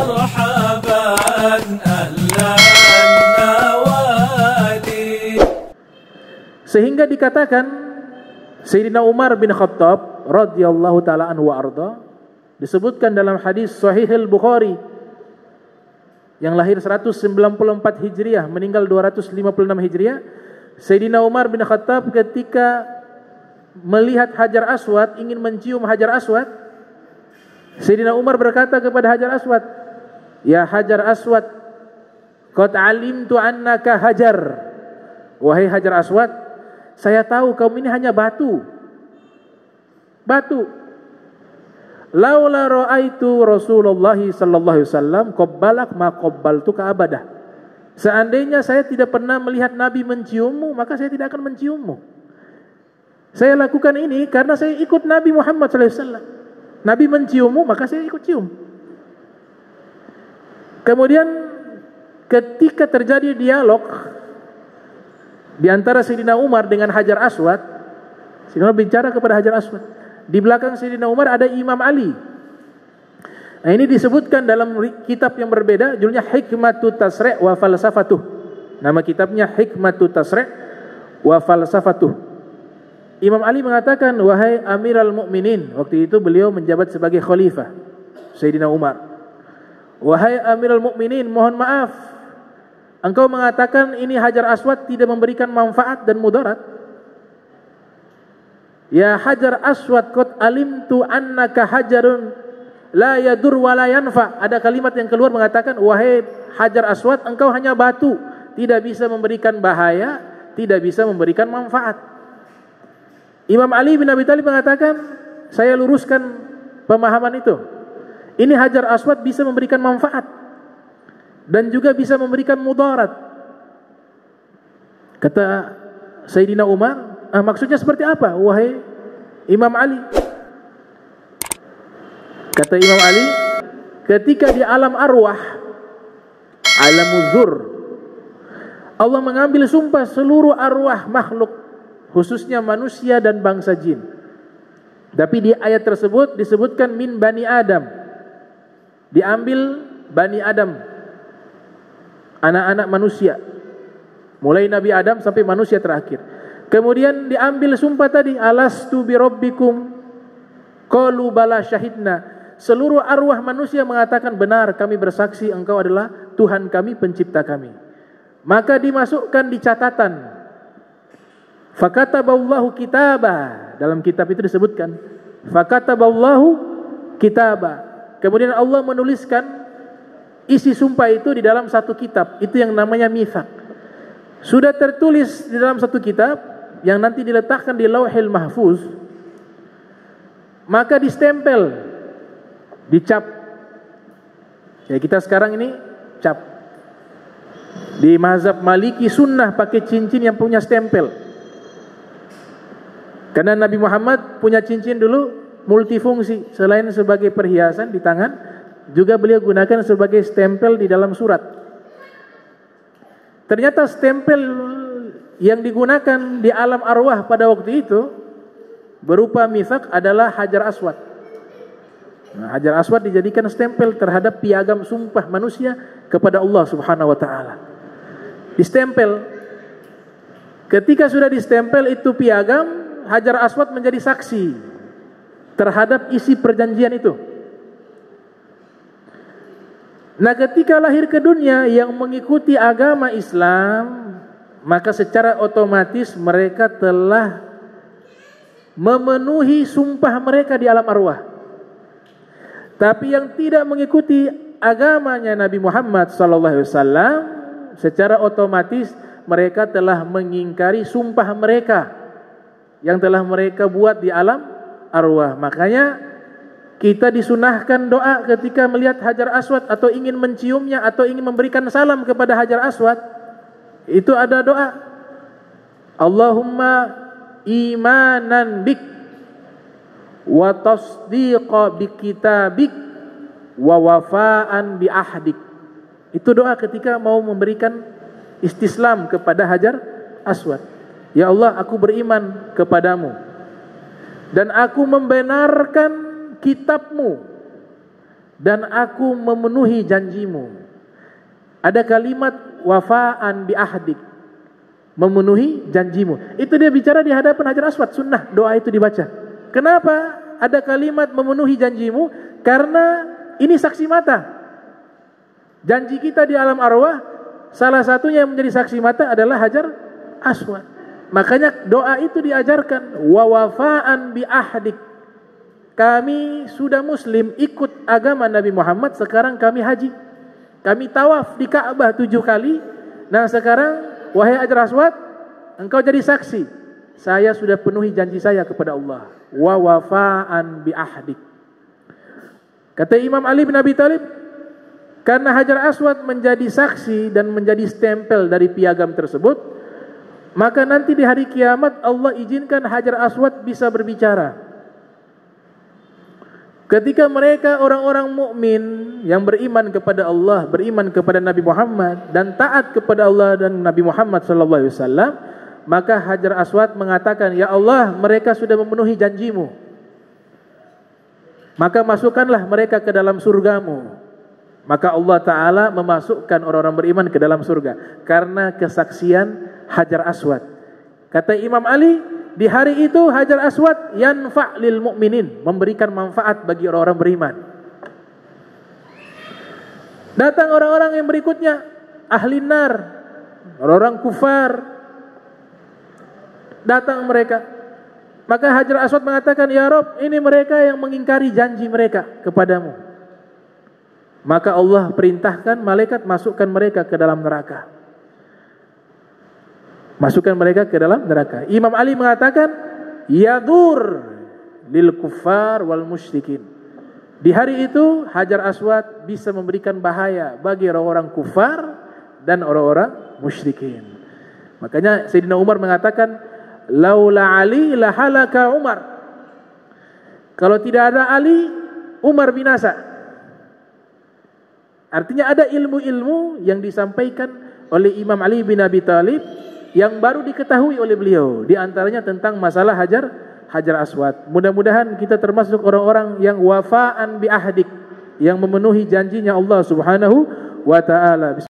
مرحبا أهلا النوادي. Sehingga dikatakan Sayyidina Umar bin Khattab radhiyallahu taala anhu wa arda, disebutkan dalam hadis Sahih Al-Bukhari yang lahir 194 Hijriah, meninggal 256 Hijriah. Sayyidina Umar bin Khattab ketika melihat Hajar Aswad, ingin mencium Hajar Aswad, Sayyidina Umar berkata kepada Hajar Aswad, "Ya Hajar Aswad, qad alimtu annaka hajar." Wahai Hajar Aswad, saya tahu kamu ini hanya batu. Batu. Laula ra'aitu Rasulullah sallallahu alaihi wasallam qabbalak ma qabbaltuka abadah. Seandainya saya tidak pernah melihat Nabi menciummu, maka saya tidak akan menciummu. Saya lakukan ini karena saya ikut Nabi Muhammad sallallahu alaihi wasallam. Nabi menciummu, maka saya ikut cium. Kemudian ketika terjadi dialog di antara Sayyidina Umar dengan Hajar Aswad, Sayyidina Umar bicara kepada Hajar Aswad. Di belakang Sayyidina Umar ada Imam Ali. Nah, ini disebutkan dalam kitab yang berbeda, judulnya Hikmatut Tasri' wa Falsafatuh. Nama kitabnya Hikmatut Tasri' wa Falsafatuh. Imam Ali mengatakan, "Wahai Amirul Mukminin," waktu itu beliau menjabat sebagai khalifah Sayyidina Umar. "Wahai Amirul Mukminin, mohon maaf, engkau mengatakan ini Hajar Aswad tidak memberikan manfaat dan mudarat. Ya Hajar Aswad, qad alimtu annaka hajarun la yadur wa la yanfa." Ada kalimat yang keluar mengatakan, "Wahai Hajar Aswad, engkau hanya batu, tidak bisa memberikan bahaya, tidak bisa memberikan manfaat." Imam Ali bin Abi Thalib mengatakan, "Saya luruskan pemahaman itu. Ini Hajar Aswad bisa memberikan manfaat dan juga bisa memberikan mudarat." Kata Sayyidina Umar, maksudnya seperti apa, wahai Imam Ali? Kata Imam Ali, ketika di alam arwah, alamul dzur, Allah mengambil sumpah seluruh arwah makhluk, khususnya manusia dan bangsa jin. Tapi di ayat tersebut disebutkan min bani Adam. Diambil bani Adam, anak-anak manusia, mulai Nabi Adam sampai manusia terakhir. Kemudian diambil sumpah tadi, alastu birabbikum, qalu bala syahidna. Seluruh arwah manusia mengatakan, benar kami bersaksi engkau adalah Tuhan kami, pencipta kami. Maka dimasukkan di catatan. Fakataballahu kitaba. Dalam kitab itu disebutkan fakataballahu kitaba. Kemudian Allah menuliskan isi sumpah itu di dalam satu kitab. Itu yang namanya mitsaq. Sudah tertulis di dalam satu kitab yang nanti diletakkan di Lauhil Mahfuz. Maka distempel, dicap. Ya, kita sekarang ini cap. Di mazhab Maliki sunnah pakai cincin yang punya stempel. Karena Nabi Muhammad punya cincin dulu multifungsi. Selain sebagai perhiasan di tangan, juga beliau gunakan sebagai stempel di dalam surat. Ternyata stempel yang digunakan di alam arwah pada waktu itu berupa mitsaq adalah Hajar Aswad. Nah, Hajar Aswad dijadikan stempel terhadap piagam sumpah manusia kepada Allah Subhanahu wa taala. Distempel. Ketika sudah distempel itu piagam, Hajar Aswad menjadi saksi terhadap isi perjanjian itu. Nah, ketika lahir ke dunia yang mengikuti agama Islam, maka secara otomatis mereka telah memenuhi sumpah mereka di alam arwah. Tapi yang tidak mengikuti agamanya Nabi Muhammad SAW, secara otomatis mereka telah mengingkari sumpah mereka yang telah mereka buat di alam arwah. Makanya kita disunahkan doa ketika melihat Hajar Aswad atau ingin menciumnya atau ingin memberikan salam kepada Hajar Aswad. Itu ada doa, Allahumma imanan bik wa tasdiqa bi kitabik wa wafaan bi ahdik. Itu doa ketika mau memberikan istislam kepada Hajar Aswad. Ya Allah, aku beriman kepadamu dan aku membenarkan kitabmu dan aku memenuhi janjimu. Ada kalimat wafaan bi ahdik, memenuhi janjimu. Itu dia bicara di hadapan Hajar Aswad, sunnah doa itu dibaca. Kenapa ada kalimat memenuhi janjimu? Karena ini saksi mata. Janji kita di alam arwah, salah satunya yang menjadi saksi mata adalah Hajar Aswad. Makanya doa itu diajarkan, wa wafaan bi ahdik. Kami sudah muslim, ikut agama Nabi Muhammad, sekarang kami haji. Kami tawaf di Ka'bah 7 kali. Nah sekarang, wahai Hajar Aswad, engkau jadi saksi. Saya sudah penuhi janji saya kepada Allah. Wa wafaan bi ahdik. Kata Imam Ali bin Abi Thalib, karena Hajar Aswad menjadi saksi dan menjadi stempel dari piagam tersebut, maka nanti di hari kiamat Allah izinkan Hajar Aswad bisa berbicara. Ketika mereka orang-orang mukmin yang beriman kepada Allah, beriman kepada Nabi Muhammad dan taat kepada Allah dan Nabi Muhammad sallallahu alaihi wasallam, maka Hajar Aswad mengatakan, "Ya Allah, mereka sudah memenuhi janjimu. Maka masukkanlah mereka ke dalam surgamu." Maka Allah Ta'ala memasukkan orang-orang beriman ke dalam surga karena kesaksian Hajar Aswad. Kata Imam Ali, di hari itu Hajar Aswad yanfa' lil mu'minin, memberikan manfaat bagi orang-orang beriman. Datang orang-orang yang berikutnya, ahli nar, orang-orang kufar. Datang mereka. Maka Hajar Aswad mengatakan, "Ya Rabb, ini mereka yang mengingkari janji mereka kepadamu." Maka Allah perintahkan malaikat masukkan mereka ke dalam neraka. Masukkan mereka ke dalam neraka. Imam Ali mengatakan, yadur lil kuffar wal musyrikin. Di hari itu Hajar Aswad bisa memberikan bahaya bagi orang-orang kufar dan orang-orang musyrikin. Makanya Sayyidina Umar mengatakan, laula Ali la halaka Umar. Kalau tidak ada Ali, Umar binasa. Artinya ada ilmu-ilmu yang disampaikan oleh Imam Ali bin Abi Thalib yang baru diketahui oleh beliau. Di antaranya tentang masalah Hajar Aswad. Mudah-mudahan kita termasuk orang-orang yang wafaan bi ahdik, yang memenuhi janjinya Allah Subhanahu wa ta'ala.